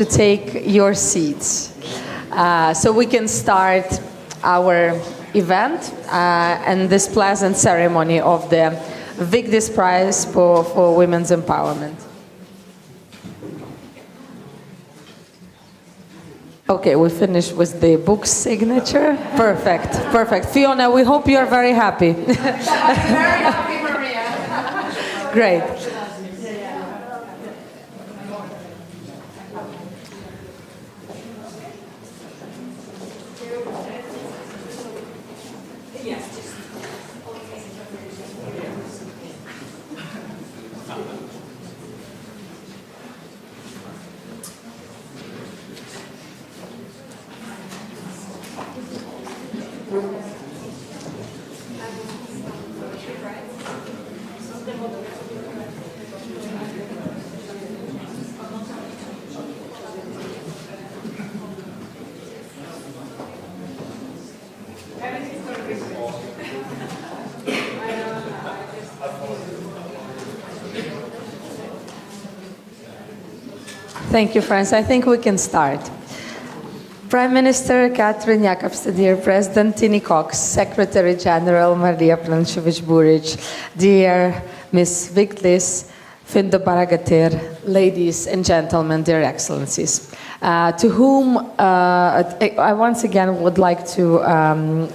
to take your seats so we can start our event and this pleasant ceremony of the Vigdís Prize for Women's Empowerment. Okay, we finished with the book signature. Perfect, perfect. Fiona, we hope you're very happy. I'm very happy, Mariia. Great. Thank you, friends. I think we can start. Prime Minister Katrín, Jakobsdóttir, President Tini Cox, Secretary General Mariia Burić, dear Ms. Vigdís Finnbogadóttir, ladies and gentlemen, dear excellencies, to whom I once again would like to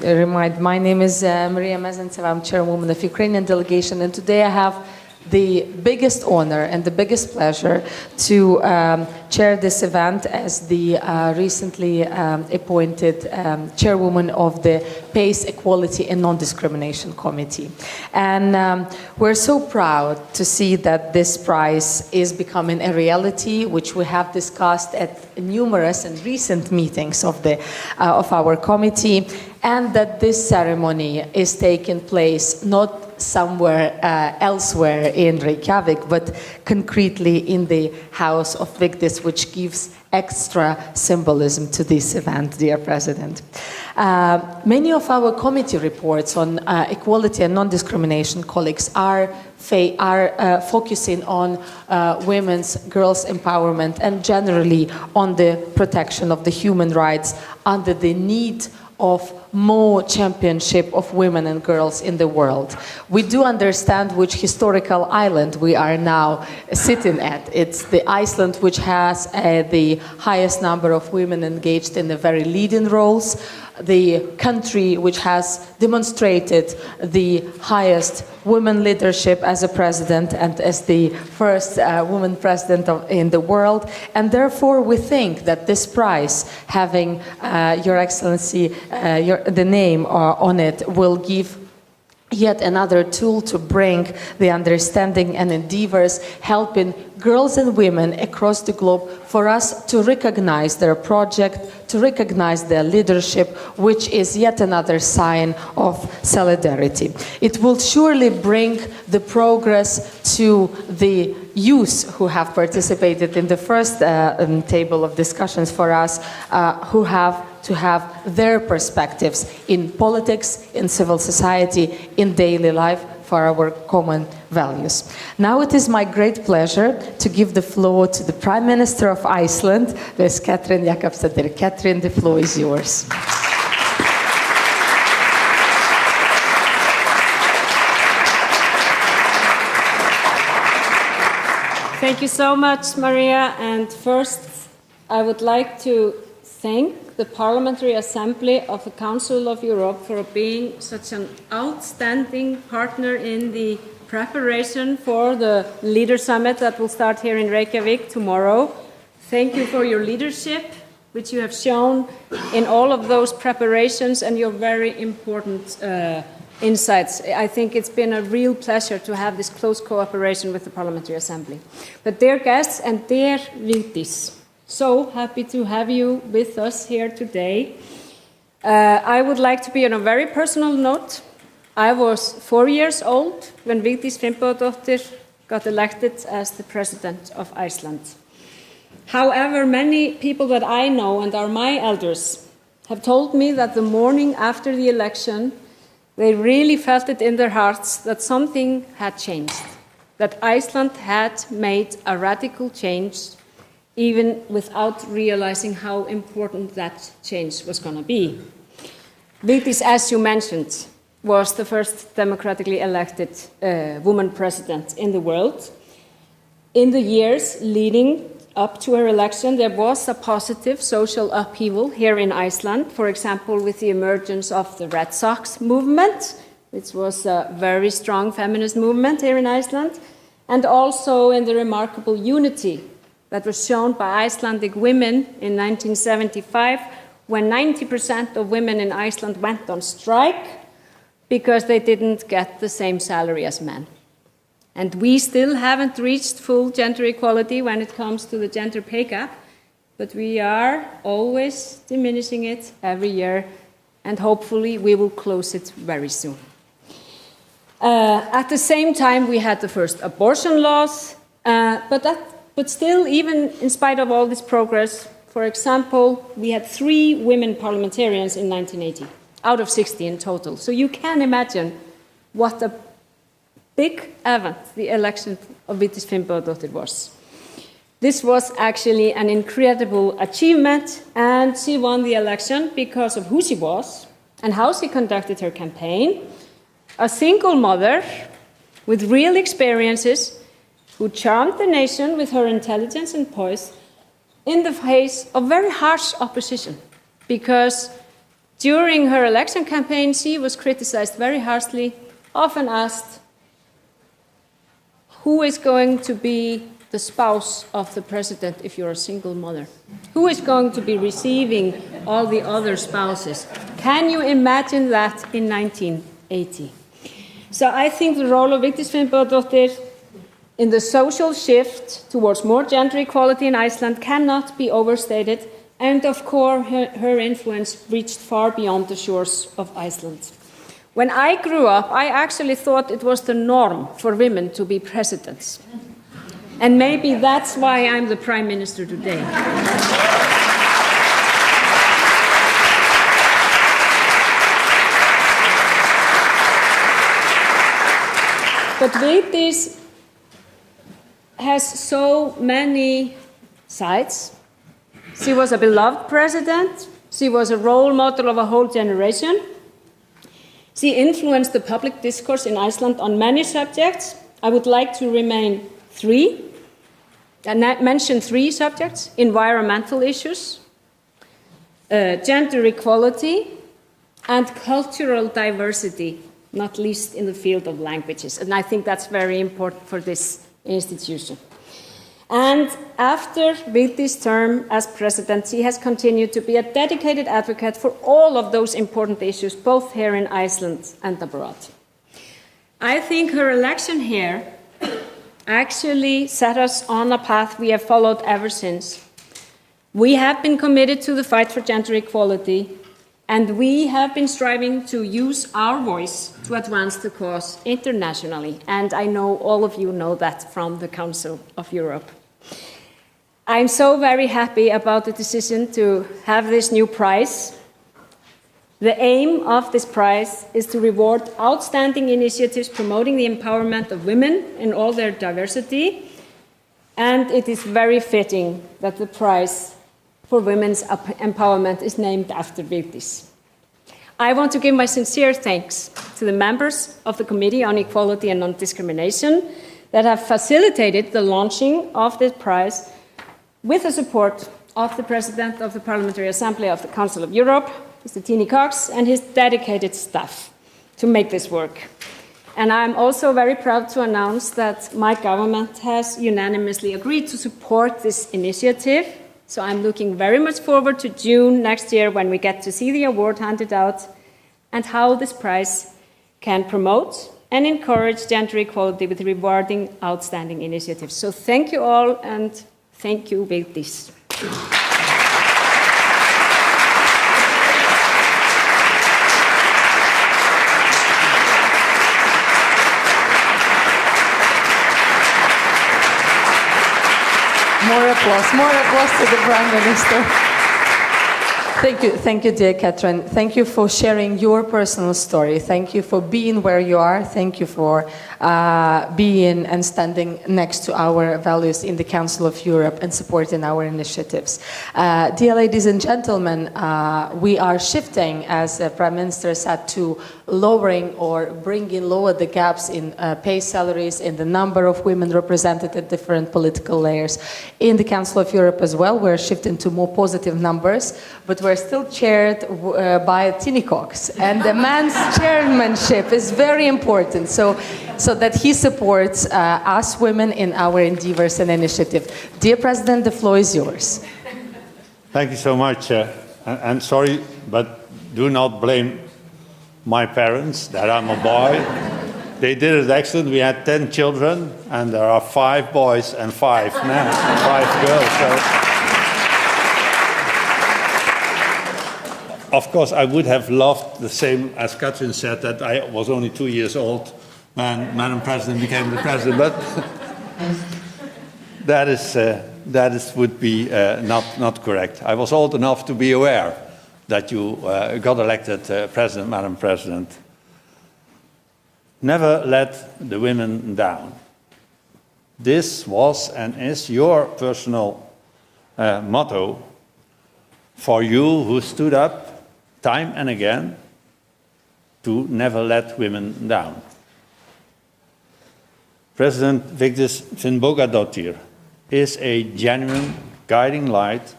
remind, my name is Mariia Mezentseva, I'm chairwoman of Ukrainian delegation, and today I have the biggest honor and the biggest pleasure to chair this event as the recently appointed chairwoman of the Peace, Equality and Non-Discrimination Committee. And we're so proud to see that this prize is becoming a reality, which we have discussed at numerous and recent meetings of our committee, and that this ceremony is taking place not somewhere elsewhere in Reykjavik, but concretely in the House of Vigdís, which gives extra symbolism to this event, dear President. Many of our committee reports on equality and non-discrimination, colleagues, are focusing on women's, girls' empowerment and generally on the protection of the human rights under the need of more championship of women and girls in the world. We do understand which historical island we are now sitting at. It's the Iceland which has the highest number of women engaged in the very leading roles, the country which has demonstrated the highest women leadership as a president and as the first woman president in the world. And therefore we think that this prize, having Your Excellency, the name on it, will give yet another tool to bring the understanding and endeavors helping girls and women across the globe for us to recognize their project, to recognize their leadership, which is yet another sign of solidarity. It will surely bring the progress to the youth who have participated in the first table of discussions for us, who have to have their perspectives in politics, in civil society, in daily life for our common values. Now it is my great pleasure to give the floor to the Prime Minister of Iceland, Ms. Katrín Jakobsdóttir. Katrín, the floor is yours. Thank you so much, Mariia. And first, I would like to thank the Parliamentary Assembly of the Council of Europe for being such an outstanding partner in the preparation for the Leader Summit that will start here in Reykjavik tomorrow. Thank you for your leadership, which you have shown in all of those preparations and your very important insights. I think it's been a real pleasure to have this close cooperation with the Parliamentary Assembly. But dear guests and dear Vigdís, so happy to have you with us here today. I would like to be on a very personal note. I was 4 years old when Vigdís Finnbogadóttir got elected as the President of Iceland. However, many people that I know and are my elders have told me that the morning after the election, they really felt it in their hearts that something had changed, that Iceland had made a radical change even without realizing how important that change was going to be. Vigdís, as you mentioned, was the first democratically elected woman president in the world. In the years leading up to her election, there was a positive social upheaval here in Iceland, for example, with the emergence of the Red Sox movement, which was a very strong feminist movement here in Iceland, and also in the remarkable unity that was shown by Icelandic women in 1975, when 90% of women in Iceland went on strike because they didn't get the same salary as men. And we still haven't reached full gender equality when it comes to the gender pay gap, but we are always diminishing it every year, and hopefully we will close it very soon. At the same time, we had the first abortion laws, but still, even in spite of all this progress, for example, we had 3 women parliamentarians in 1980, out of 60 in total. So you can imagine what a big event the election of Vigdís Finnbogadóttir was. This was actually an incredible achievement, and she won the election because of who she was and how she conducted her campaign. A single mother with real experiences who charmed the nation with her intelligence and poise in the face of very harsh opposition, because during her election campaign she was criticized very harshly, often asked, who is going to be the spouse of the president if you're a single mother? Who is going to be receiving all the other spouses? Can you imagine that in 1980? So I think the role of Vigdís Finnbogadóttir in the social shift towards more gender equality in Iceland cannot be overstated, and of course her influence reached far beyond the shores of Iceland. When I grew up, I actually thought it was the norm for women to be presidents. And maybe that's why I'm the Prime Minister today. But Vigdís has so many sides. She was a beloved president. She was a role model of a whole generation. She influenced the public discourse in Iceland on many subjects. I would like to mention 3 subjects: environmental issues, gender equality, and cultural diversity, not least in the field of languages. And I think that's very important for this institution. And after Vigdís' term as president, she has continued to be a dedicated advocate for all of those important issues, both here in Iceland and abroad. I think her election here actually set us on a path we have followed ever since. We have been committed to the fight for gender equality, and we have been striving to use our voice to advance the cause internationally. And I know all of you know that from the Council of Europe. I'm so very happy about the decision to have this new prize. The aim of this prize is to reward outstanding initiatives promoting the empowerment of women in all their diversity. And it is very fitting that the prize for women's empowerment is named after Vigdís. I want to give my sincere thanks to the members of the Committee on Equality and Non-Discrimination that have facilitated the launching of this prize with the support of the President of the Parliamentary Assembly of the Council of Europe, Mr. Tini Cox, and his dedicated staff to make this work. And I'm also very proud to announce that my government has unanimously agreed to support this initiative. So I'm looking very much forward to June next year when we get to see the award handed out and how this prize can promote and encourage gender equality with rewarding outstanding initiatives. So thank you all, and thank you, Vigdís. More applause to the Prime Minister. Thank you, dear Katrín. Thank you for sharing your personal story. Thank you for being where you are. Thank you for being and standing next to our values in the Council of Europe and supporting our initiatives. Dear ladies and gentlemen, we are shifting, as the Prime Minister said, to lowering or bringing lower the gaps in pay salaries, in the number of women represented at different political layers. In the Council of Europe as well, we're shifting to more positive numbers, but we're still chaired by Tini Cox, and the man's chairmanship is very important, so that he supports us women in our endeavors and initiative. Dear President, the floor is yours. Thank you so much. I'm sorry, but do not blame my parents that I'm a boy. They did it excellent. We had 10 children, and there are 5 boys and 5 men, 5 girls. So. Of course, I would have loved the same, as Katrín said, that I was only 2 years old when Madam President became the President, but that would be not correct. I was old enough to be aware that you got elected President, Madam President. Never let the women down. This was and is your personal motto for you who stood up time and again to never let women down. President Vigdís Finnbogadóttir is a genuine guiding light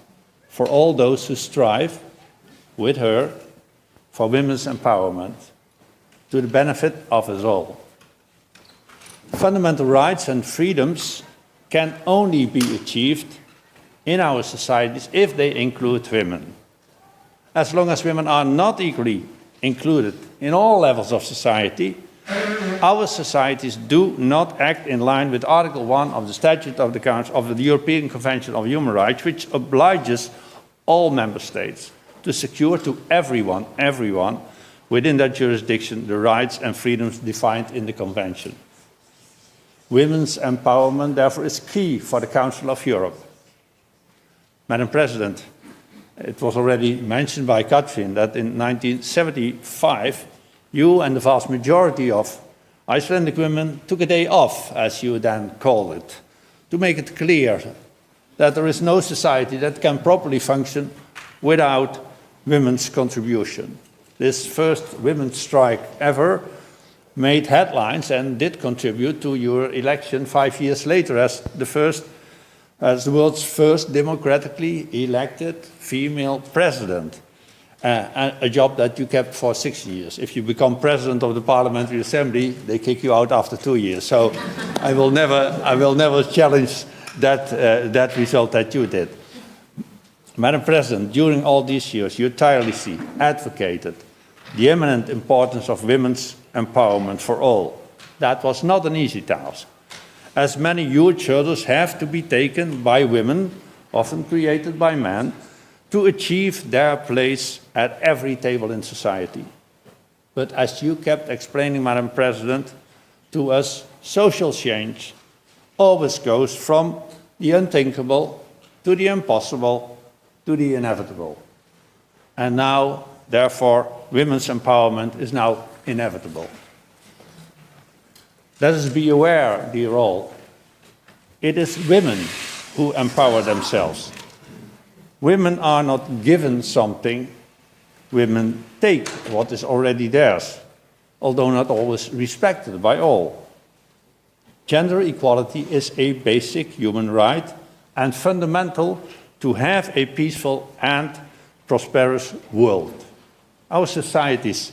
for all those who strive with her for women's empowerment to the benefit of us all. Fundamental rights and freedoms can only be achieved in our societies if they include women. As long as women are not equally included in all levels of society, our societies do not act in line with Article 1 of the Statute of the Council of the European Convention of Human Rights, which obliges all member states to secure to everyone within their jurisdiction the rights and freedoms defined in the Convention. Women's empowerment, therefore, is key for the Council of Europe. Madam President, it was already mentioned by Katrín that in 1975, you and the vast majority of Icelandic women took a day off, as you then called it, to make it clear that there is no society that can properly function without women's contribution. This first women's strike ever made headlines and did contribute to your election 5 years later as the world's first democratically elected female president, a job that you kept for 6 years. If you become president of the Parliamentary Assembly, they kick you out after 2 years. So I will never challenge that result that you did. Madam President, during all these years, you tirelessly advocated the eminent importance of women's empowerment for all. That was not an easy task, as many huge hurdles have to be taken by women, often created by men, to achieve their place at every table in society. But as you kept explaining, Madam President, to us, social change always goes from the unthinkable to the impossible to the inevitable. And now, therefore, women's empowerment is now inevitable. Let us be aware, dear all, it is women who empower themselves. Women are not given something, women take what is already theirs, although not always respected by all. Gender equality is a basic human right and fundamental to have a peaceful and prosperous world. Our societies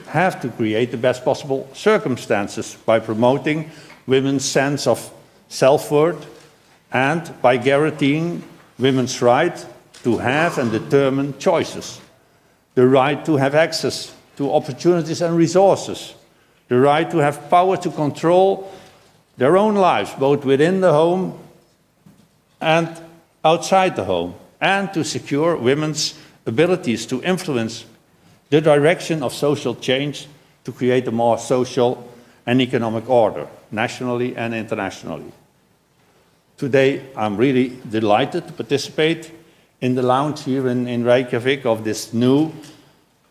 have to create the best possible circumstances by promoting women's sense of self-worth and by guaranteeing women's right to have and determine choices, the right to have access to opportunities and resources, the right to have power to control their own lives, both within the home and outside the home, and to secure women's abilities to influence the direction of social change to create a more social and economic order, nationally and internationally. Today, I'm really delighted to participate in the launch here in Reykjavik of this new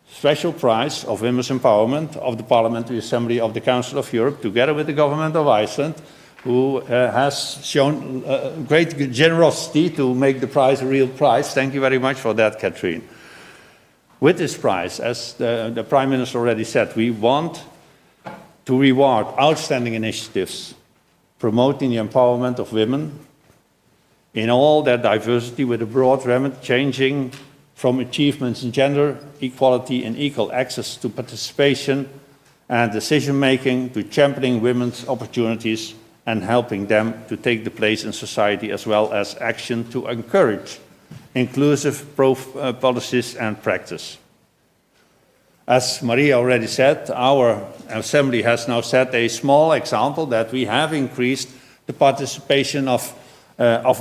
special prize of women's empowerment of the Parliamentary Assembly of the Council of Europe, together with the government of Iceland, who has shown great generosity to make the prize a real prize. Thank you very much for that, Katrín. With this prize, as the Prime Minister already said, we want to reward outstanding initiatives promoting the empowerment of women in all their diversity, with a broad remit, changing from achievements in gender equality and equal access to participation and decision-making, to championing women's opportunities and helping them to take the place in society, as well as action to encourage inclusive policies and practice. As Mariia already said, our Assembly has now set a small example that we have increased the participation of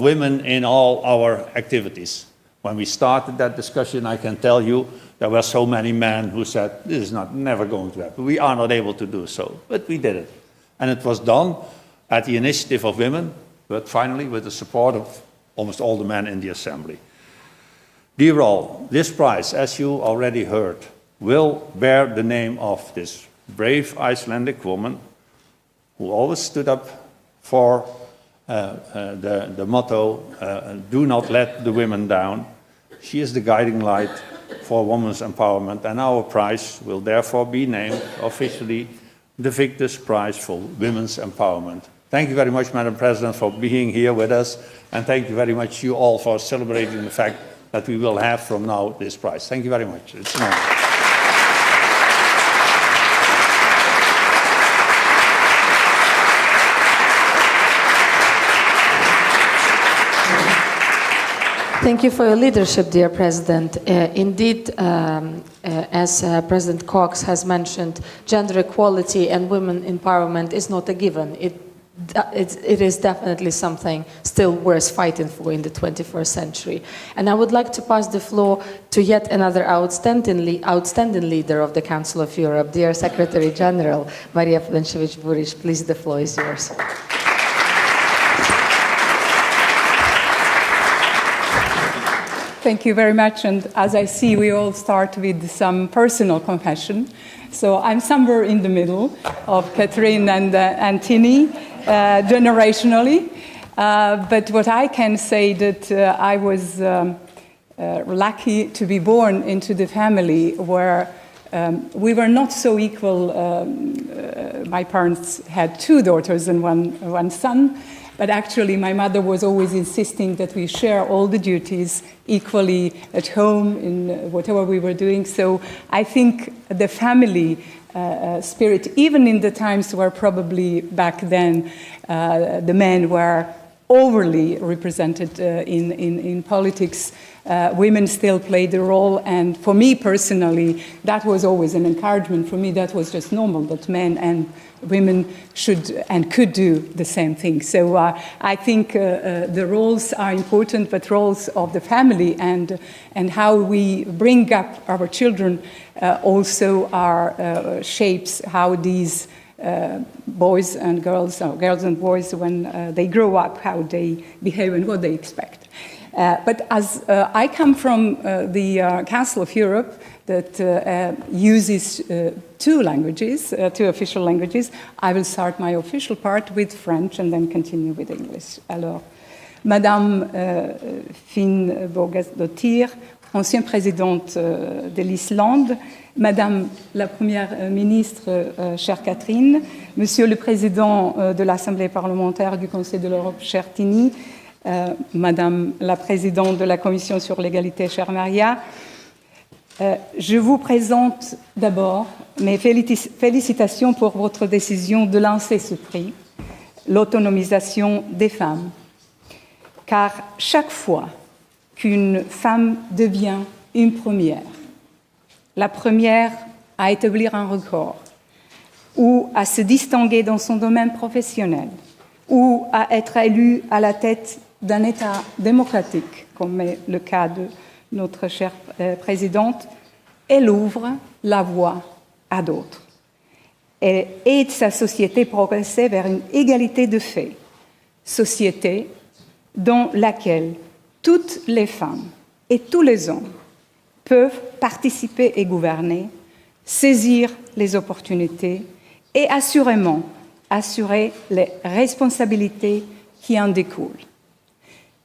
women in all our activities. When we started that discussion, I can tell you, there were so many men who said, this is never going to happen. We are not able to do so, but we did it. And it was done at the initiative of women, but finally with the support of almost all the men in the Assembly. Dear all, this prize, as you already heard, will bear the name of this brave Icelandic woman who always stood up for the motto, do not let the women down. She is the guiding light for women's empowerment, and our prize will therefore be named officially the Vigdís Prize for Women's Empowerment. Thank you very much, Madam President, for being here with us, and thank you very much you all for celebrating the fact that we will have from now this prize. Thank you very much. It's an honor. Thank you for your leadership, dear President. Indeed, as President Cox has mentioned, gender equality and women empowerment is not a given. It is definitely something still worth fighting for in the 21st century. And I would like to pass the floor to yet another outstanding leader of the Council of Europe, dear Secretary General, Mariia Pejčinović. Please, the floor is yours. Thank you very much, and as I see, we all start with some personal confession. So I'm somewhere in the middle of Katrín and Tini, generationally. But what I can say that I was lucky to be born into the family where we were not so equal. My parents had 2 daughters and one son. But actually, my mother was always insisting that we share all the duties equally at home in whatever we were doing. So I think the family spirit, even in the times where probably back then the men were overly represented in politics, women still played a role. And for me personally, that was always an encouragement. For me, that was just normal, that men and women should and could do the same thing. So I think the roles are important, but roles of the family and how we bring up our children also are shapes how these boys and girls, or girls and boys, when they grow up, how they behave and what they expect. But as I come from the Council of Europe, that uses 2 languages, 2 official languages, I will start my official part with French and then continue with English. Alors, Madame Finnbogadóttir, ancienne présidente de l'Islande, Madame la Première ministre, chère Katrín, Monsieur le Président de l'Assemblée parlementaire du Conseil de l'Europe, chère Tini, Madame la Présidente de la Commission sur l'égalité, chère Mariia, je vous présente d'abord mes félicitations pour votre décision de lancer ce prix, l'autonomisation des femmes. Car chaque fois qu'une femme devient une première, la première à établir un record, ou à se distinguer dans son domaine professionnel, ou à être élue à la tête d'un État démocratique, comme est le cas de notre chère présidente, elle ouvre la voie à d'autres. Elle aide sa société progresser vers une égalité de fait, société dans laquelle toutes les femmes et tous les hommes peuvent participer et gouverner, saisir les opportunités et assurément assurer les responsabilités qui en découlent.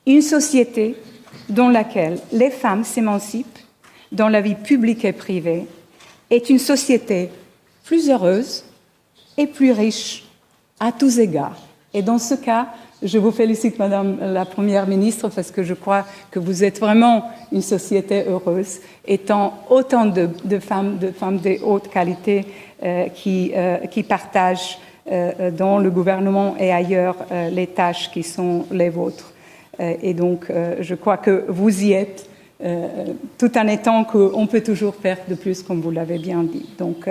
Une société dans laquelle les femmes s'émancipent dans la vie publique et privée est une société plus heureuse et plus riche à tous égards. Et dans ce cas, je vous félicite, Madame la Première ministre, parce que je crois que vous êtes vraiment une société heureuse, étant autant de femmes de haute qualité qui partagent dans le gouvernement et ailleurs les tâches qui sont les vôtres. Et donc, je crois que vous y êtes, tout en étant qu'on peut toujours faire de plus, comme vous l'avez bien dit. Donc,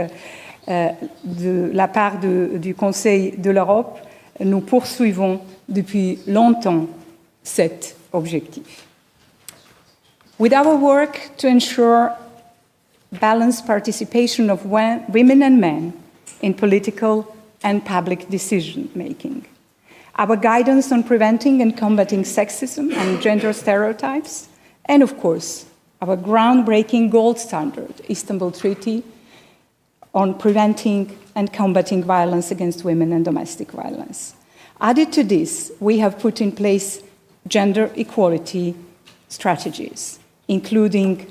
de la part du Conseil de l'Europe, nous poursuivons depuis longtemps cet objectif. With our work to ensure balanced participation of women and men in political and public decision-making, our guidance on preventing and combating sexism and gender stereotypes, and of course, our groundbreaking gold standard, Istanbul Treaty, on preventing and combating violence against women and domestic violence. Added to this, we have put in place gender equality strategies, including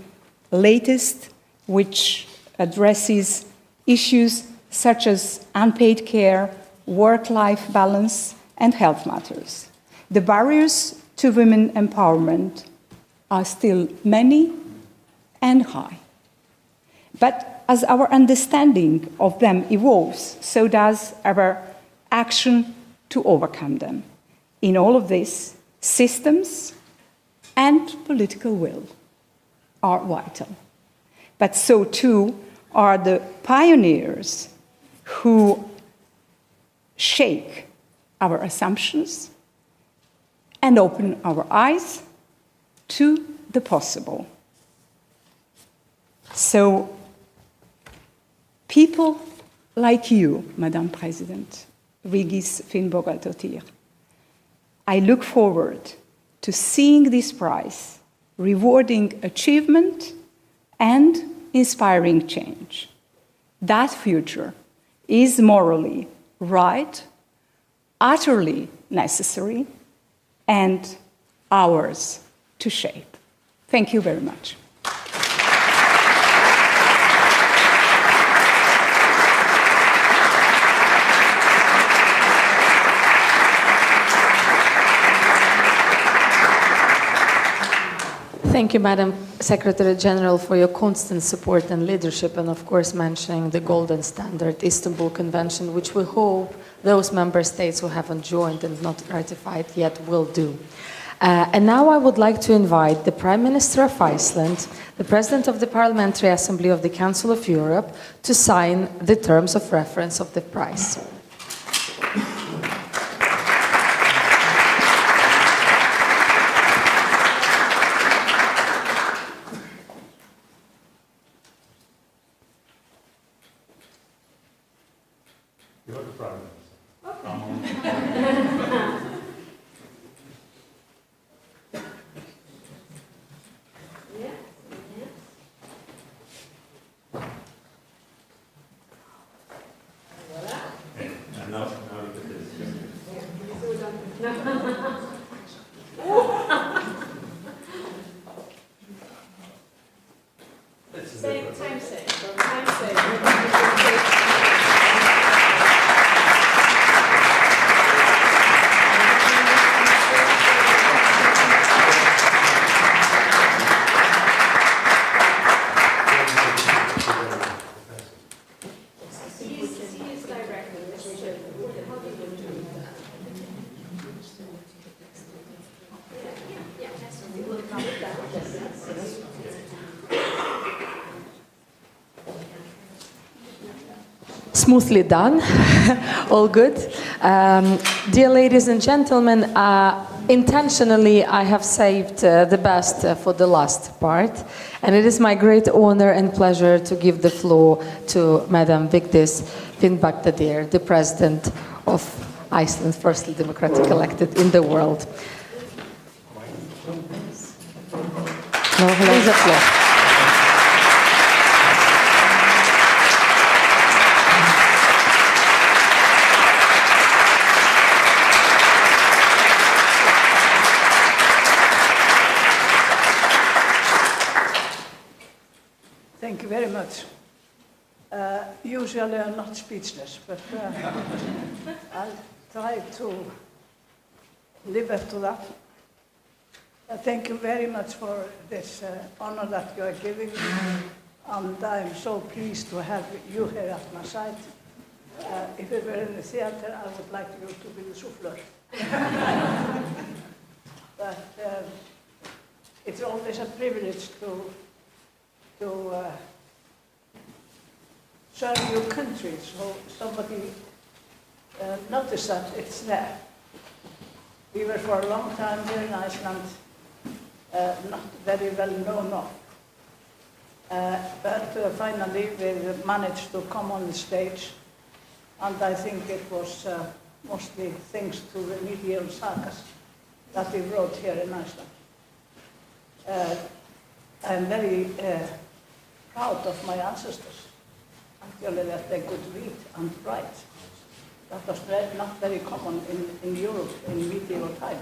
latest, which addresses issues such as unpaid care, work-life balance, and health matters. The barriers to women empowerment are still many and high. But as our understanding of them evolves, so does our action to overcome them. In all of this, systems and political will are vital. But so too are the pioneers who shake our assumptions and open our eyes to the possible. So, people like you, Madam President, Vigdís Finnbogadóttir, I look forward to seeing this prize rewarding achievement and inspiring change. That future is morally right, utterly necessary, and ours to shape. Thank you very much. Thank you, Madam Secretary General, for your constant support and leadership, and of course mentioning the golden standard Istanbul Convention, which we hope those member states who haven't joined and not ratified yet will do. And now I would like to invite the Prime Minister of Iceland, the President of the Parliamentary Assembly of the Council of Europe, to sign the terms of reference of the prize. You're the Prime Minister. And now look at this. Time save. Smoothly done, all good. Dear ladies and gentlemen, intentionally I have saved the best for the last part, and it is my great honor and pleasure to give the floor to Madam Vigdís Finnbogadóttir, the President of Iceland, firstly democratic elected in the world. No, please applause. Thank you very much. Usually I'm not speechless, but I'll try to live up to that. Thank you very much for this honor that you are giving me, and I'm so pleased to have you here at my side. If we were in the theater, I would like you to be the souffleur. But it's always a privilege to serve your country, so somebody noticed that it's there. We were for a long time here in Iceland, not very well known of. But finally we managed to come on the stage, and I think it was mostly thanks to the medieval sagas that we wrote here in Iceland. I'm very proud of my ancestors, actually, that they could read and write. That was not very common in Europe in medieval time.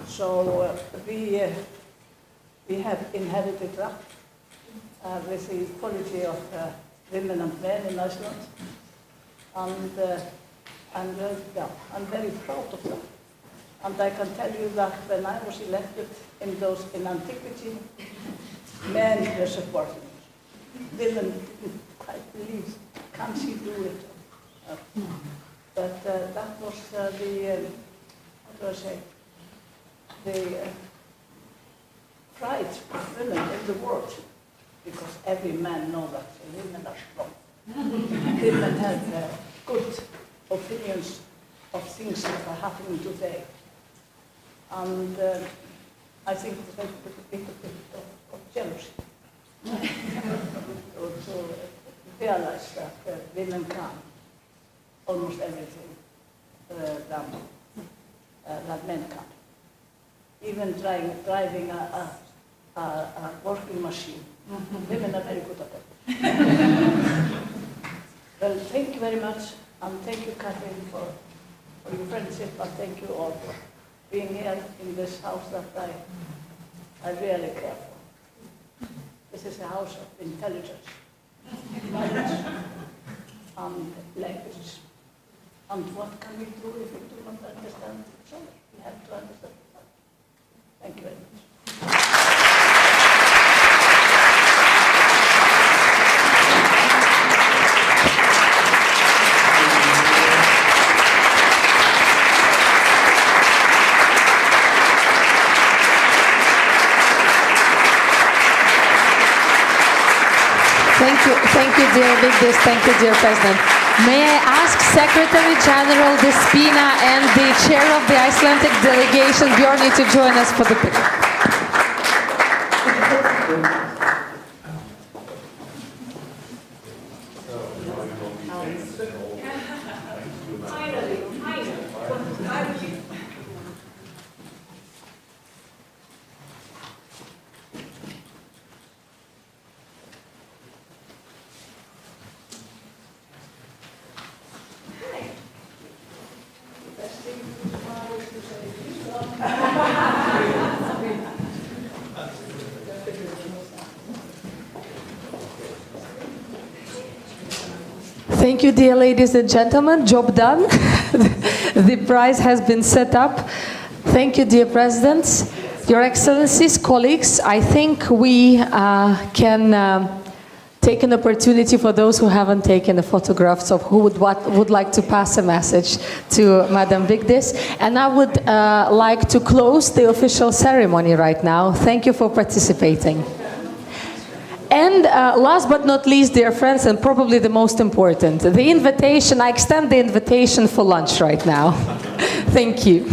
So we have inherited that with the equality of women and men in Iceland, and I'm very proud of that. And I can tell you that when I was elected in antiquity, men were supporting me. Women didn't quite believe, can she do it? But that was the pride of women in the world, because every man knows that women are strong. Women have good opinions of things that are happening today. And I think it's a little bit of jealousy to realize that women can almost everything that men can. Even driving a working machine. Women are very good at that. Well, thank you very much, and thank you, Katrín, for your friendship, and thank you all for being here in this house that I really care for. This is a house of intelligence, knowledge, and language. And what can we do if we do not understand each other? We have to understand each other. Thank you very much. Thank you, dear Vigdís. Thank you, dear President. May I ask Secretary General Despina and the Chair of the Icelandic delegation, Björni, to join us for the picture. Thank you, dear ladies and gentlemen. Job done. The prize has been set up. Thank you, dear presidents, your excellencies, colleagues. I think we can take an opportunity for those who haven't taken the photographs of who would like to pass a message to Madam Vigdís. And I would like to close the official ceremony right now. Thank you for participating. And last but not least, dear friends, and probably the most important, the invitation. I extend the invitation for lunch right now. Thank you.